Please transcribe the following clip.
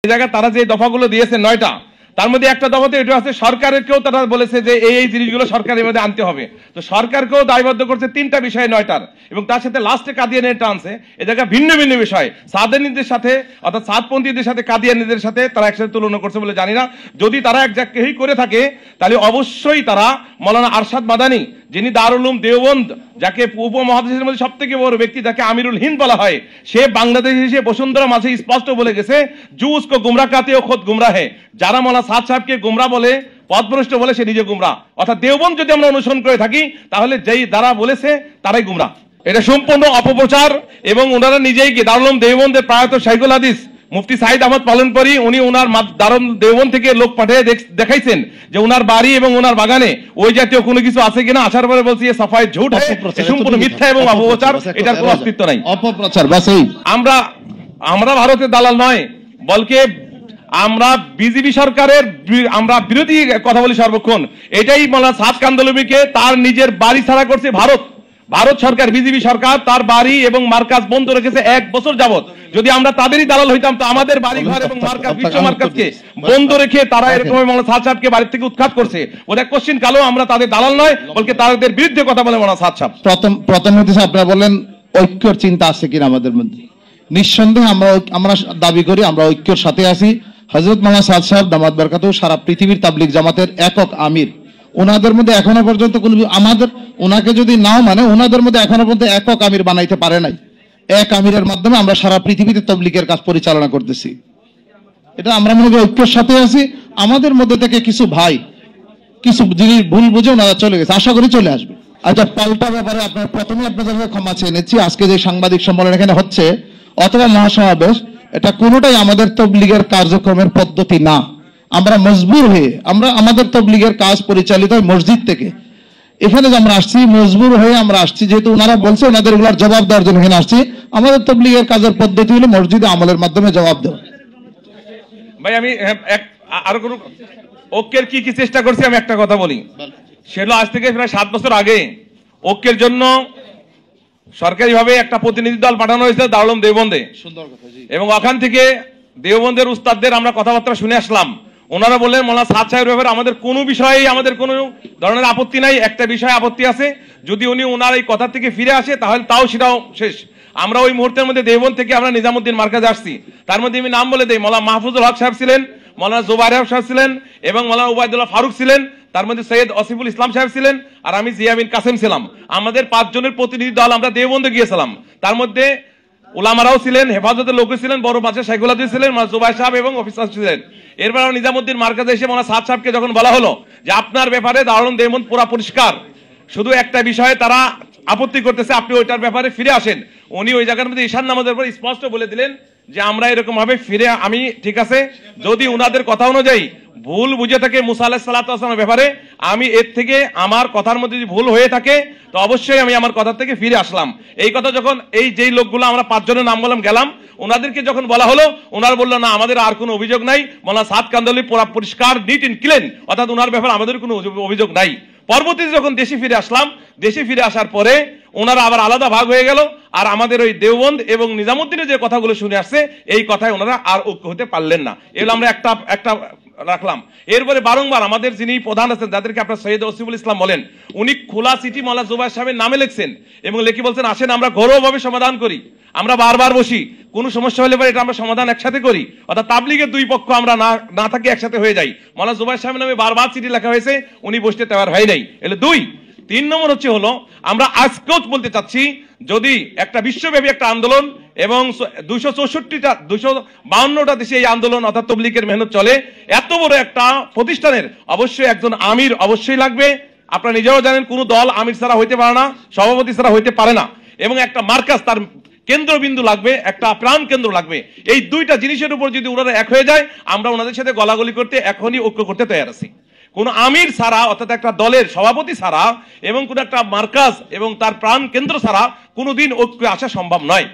এই জায়গায় তারা যে দফাগুলো দিয়েছে 9টা, তার মধ্যে একটা দফাতে এটা আছে সরকারকেও তারা বলেছে যে এই জিনিসগুলো সরকারের মধ্যে আনতে হবে। তো সরকারকেও দায়বদ্ধ করছে 3টা বিষয় 9টার, এবং তার সাথে লাস্টে কাদিয়ানিটা আনছে। এই জায়গায় ভিন্ন ভিন্ন বিষয় সাদেনীদের সাথে অর্থাৎ সাদপন্থীদের সাথে কাদিয়ানিদের সাথে তারা একসাথে তুলনা করছে বলে জানি না। যদি তারা এক জায়গায় করে থাকে তাহলে অবশ্যই তারা মৌলানা আরশাদ মাদানী, যিনি দারুল উলুম দেওবন্দ, যাকে উপমহাদেশের মধ্যে সব থেকে বড় ব্যক্তি, যাকে আমিরুল হিন্দ বলা হয়, সে বাংলাদেশ এসে বসুন্ধরা মাঝে স্পষ্ট বলে গেছে জু উসকো গুমরা কাতে ও খুদ গুমরা হে। যারা মৌলানা সাদ সাহেবকে গুমরা বলে, পথভ্রষ্ট বলে, সে নিজে গুমরা। অর্থাৎ দেওবন্দ যদি আমরা অনুসরণ করে থাকি তাহলে যেই দ্বারা বলেছে তারাই গুমরা। এটা সম্পূর্ণ অপপ্রচার। এবং ওনারা নিজেই কি দারুল উলুম দেওবন্দের প্রয়াত শাইখুল হাদিস মুফতি সাইদ আহমদ পালনপুরি, উনি ওনার দারুল দেওবন্দ থেকে লোক পাঠিয়ে দেখাইছেন যে ওনার বাড়ি এবং ওনার বাগানে ওই জাতীয় কোনো কিছু আছে কিনা। আসার পরে বলছি এ সাফাই ঝুট, সম্পূর্ণ মিথ্যা এবং অপপ্রচার, এটার কোনো অস্তিত্ব নাই। অপপ্রচার বাস। আমরা ভারতের দালাল নয়, বলকে আমরা বিজেপি সরকারের আমরা বিরোধী কথা বলি সর্বক্ষণ। এটাই মৌলানা সাদ কান্দলবিকে তার নিজের বাড়ি ছাড়া করছে ভারত সরকার, বিজেপি সরকার তার বাড়ি এবং মার্কাজ বন্ধ রেখেছে 1 বছর যাবত। যদি আমরা তাদেরই দালাল হইতাম তো আমাদের বাড়ি ঘর এবং মার্কাজ, বিশ্ব মার্কাজকে বন্ধ রেখে তারা এরকম মৌলানা সাদ সাহেবকে বাড়ি থেকে উৎখাত করছে। ওটা কোশ্চিন কালো, আমরা তাদের দালাল নয়, বলকে তাদের বিরুদ্ধে কথা বলে মৌলানা সাদ সাহেব। প্রথম আপনারা বললেন ঐক্যর চিন্তা আছে কিনা আমাদের মধ্যে। নিঃসন্দেহে আমরা দাবি করি আমরা ঐক্যর সাথে আছি। হযরত মাওলানা সাদ সাহেব দামাত বরকাতুহু সারা পৃথিবীর তাবলীগ জামাতের একক আমির। ওনাদের মধ্যে এখনো পর্যন্ত কোন ওনাকে যদি নাও মানে ওনাদের মধ্যে এখনো পর্যন্ত একক আমির বানাইতে পারে নাই। এক আমিরের মাধ্যমে আমরা সারা পৃথিবীতে তাবলীগের কাজ পরিচালনা করতেছি। এটা আমরা মনে করি ঐক্যের সাথে আছি। আমাদের মধ্যে থেকে কিছু ভাই কিছু জিনিস ভুল বুঝে ওনারা চলে গেছে, আশা করি চলে আসবে। আচ্ছা, পাল্টা ব্যাপারে আপনার প্রথমে আপনাদের ক্ষমা চেয়ে নিচ্ছি। আজকে যে সাংবাদিক সম্মেলন এখানে হচ্ছে অথবা মহাসমাবেশ, এটা কোনোটাই আমাদের তাবলীগের কার্যক্রমের পদ্ধতি না। আমরা মজবুর হয়ে আমাদের তাবলীগের কাজ পরিচালিত হয় মসজিদ থেকে। এখানে যে আমরা আসছি মজবুর হয়ে আমরা আসছি, যেহেতু ওনারা বলছে ওনাদের এগুলার জবাব দেওয়ার জন্য এখানে আসছি। আমাদের তাবলীগের কাজের পদ্ধতি হলো মসজিদে আমলের মাধ্যমে জবাব দেওয়া। ভাই আমি আরো কোনো ঐক্যের কি কি চেষ্টা করছি আমি একটা কথা বলি। সেগুলো আজ থেকে প্রায় 7 বছর আগে ঐক্যের জন্য সরকারিভাবে একটা প্রতিনিধি দল পাঠানো হয়েছিল দারুল উলুম দেওবন্দে। এবং ওখান থেকে দেওবন্দের উস্তাদদের আমরা কথাবার্তা শুনে আসলাম। ওনারা বললেন মৌলানা সাদ সাহেবের ব্যাপারে আমাদের কোনো বিষয়ে আমাদের কোনো ধরনের আপত্তি নাই। একটা বিষয়ে আপত্তি আছে, যদি উনি ওনার এই কথা থেকে ফিরে আসে তাহলে তাও সেটাও শেষ। আমরা ওই মুহূর্তের মধ্যে দেওবন্দ থেকে আমরা নিজামুদ্দিন মার্কাজে আসছি। তার মধ্যে আমি নাম বলে দেই, মৌলানা মাহফুজুল হক সাহেব ছিলেন, মৌলানা জুবাইর সাহেব ছিলেন এবং মৌলানা উবাইদুল্লাহ ফারুক ছিলেন। তার মধ্যে সৈয়দ আসিফুল ইসলাম সাহেব ছিলেন আর আমি জিয়া বিন কাসেম ছিলাম। আমাদের 5 জনের প্রতিনিধি দল আমরা দেওবন্দে গিয়েছিলাম। তার মধ্যে উলামারাও ছিলেন, হেফাজতের লোক ছিলেন, বড় বাচ্চা শাইখুল হাদিস ছিলেন, জুবাইর সাহেব এবং অফিসার ছিলেন। এরপর নিজামুদ্দিন মার্কাজে এসে মৌলানা সাদ সাহেবকে যখন বলা হলো যে আপনার ব্যাপারে দারুল উলুম দেওবন্দ পুরা পরিষ্কার, শুধু একটা বিষয়ে তারা আপত্তি করতেছে, আপনি ওইটার ব্যাপারে ফিরে আসেন। উনি ওই জায়গার মধ্যে ঈশান নামাজের পর স্পষ্ট বলে দিলেন যে আমরা এরকম ভাবে ফিরে আমি ঠিক আছে, যদি উনাদের কথা অনুযায়ী ভুল বুঝে থাকে মুসা আলাইহিস সালাতু ওয়াস সালামের ব্যাপারে, আমি এর থেকে আমার কথার মধ্যে যদি ভুল হয়ে থাকে তো অবশ্যই আমি আমার কথা থেকে ফিরে আসলাম। এই কথা যখন এই যেই লোকগুলো আমরা 5 জনের নাম বললাম গেলাম, ওনাদেরকে যখন বলা হলো ওনারা বললো না আমাদের আর কোনো অভিযোগ নাই, মৌলানা সাদ কান্দলবি পুরা পরিষ্কার নিট এন্ড ক্লিন, অর্থাৎ ওনার ব্যাপারে আমাদের কোনো অভিযোগ নাই। পরবর্তীতে যখন দেশে ফিরে আসলাম, দেশে ফিরে আসার পরে ওনারা আবার আলাদা ভাগ হয়ে গেল। আর আমাদের ওই দেওবন্দ এবং নিজামুদ্দিনের যে কথাগুলো শুনে আসছে এই কথায় ওনারা আর ঐক্য হতে পারলেন না। এগুলো আমরা একটা রাখলাম। এরপরে বারংবার আমাদের যিনি প্রধান আছেন, যাদেরকে আপনার সৈয়দ আসিফুল ইসলাম বলেন, উনি খোলা চিঠি মৌলানা জুবাইর সাহেবের নামে লিখছেন এবং লিখে বলছেন আসেন আমরা ঘরোয়াভাবে সমাধান করি, আমরা বারবার বসি, কোনো সমস্যা হলে পরে এটা আমরা সমাধান একসাথে করি, অর্থাৎ তাবলীগের 2 পক্ষ আমরা না থাকি একসাথে হয়ে যাই। মৌলানা জুবাইর সাহেবের নামে বারবার চিঠি লেখা হয়েছে, উনি বসতে তৈরি হয় নাই। এলে 2। 3 নম্বর হলো আমরা আজকেও বলতে চাচ্ছি, যদি একটা বিশ্বব্যাপী একটা আন্দোলন এবং 252টা দেশে এই আন্দোলন অর্থাৎ তাবলীগের মেহনত চলে, এত বড় একটা প্রতিষ্ঠানের অবশ্যই একজন আমির অবশ্যই লাগবে। আপনারা নিজেও জানেন কোন দল আমির ছাড়া হইতে পারে না, সভাপতি ছাড়া হইতে পারে না, এবং একটা মার্কাজ তার কেন্দ্রবিন্দু লাগবে, একটা প্রাণ কেন্দ্র লাগবে। এই 2টা জিনিসের উপর যদি ওনারা এক হয়ে যায়, আমরা ওনাদের সাথে গলাগলি করতে এখনই ঐক্য করতে তৈরি আছি। কোন আমির ছাড়া অর্থাৎ একটা দলের সভাপতি ছাড়া এবং কোন একটা মার্কাজ এবং তার প্রাণ কেন্দ্র ছাড়া কোনোদিন ঐক্য আসা সম্ভব নয়।